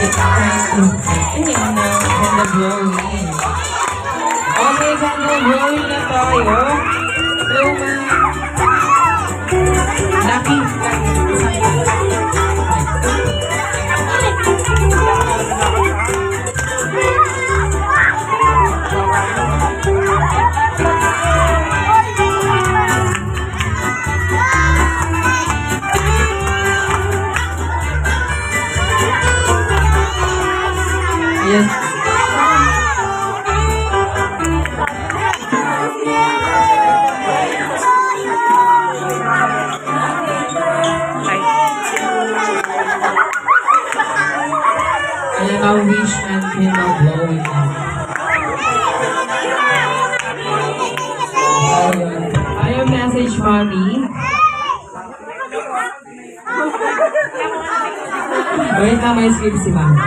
Candle blowing. Okay, candle blowing na tayo. Hello, Lucky. Yes. Ayan ang wish and candle blowing na. Ayaw message, mommy. Wait na, may skip si mami.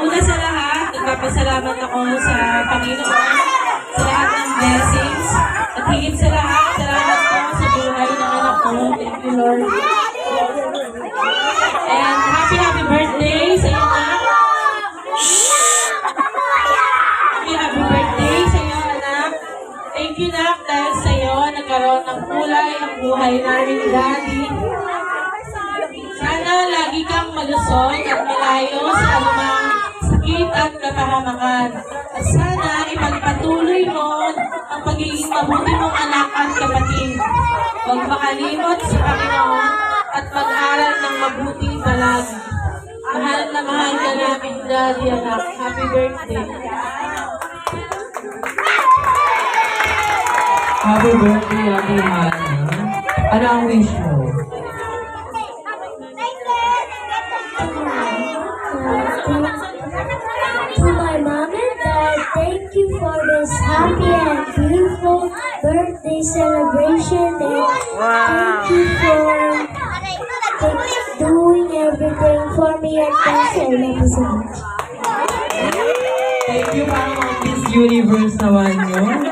Una sa lahat, nagpapasalamat ako sa Panginoon sa lahat ng blessings. At higit sa lahat, salamat po sa buhay ng anak ko. Thank you, Lord. And happy birthday sa iyo, anak. Happy birthday sa iyo, anak. Thank you, Nak, dahil sa iyo nagkaroon ng kulay ang buhay namin, Daddy. Sana lagi kang malusog at malayo sa anumang sakit at kapahamakan. At sana ipagpatuloy mo ang pagiging mabuti mong anak at kapatid. Huwag makalimot sa Panginoon at mag-aral ng mabuti palagi. Mahal na mahal ka namin, Daddy, anak. Happy birthday. Happy birthday, Ate Hana. Ano ang wish mo? To my mom and dad, thank you for this happy and beautiful birthday celebration, and thank you for doing everything for me and thanks. I love you so much. Thank you, parang Miss Universe naman yun.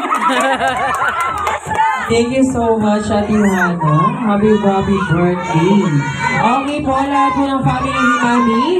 Thank you so much, Ate Hana. Happy birthday. Okay po, lahat po ng family ni Mami.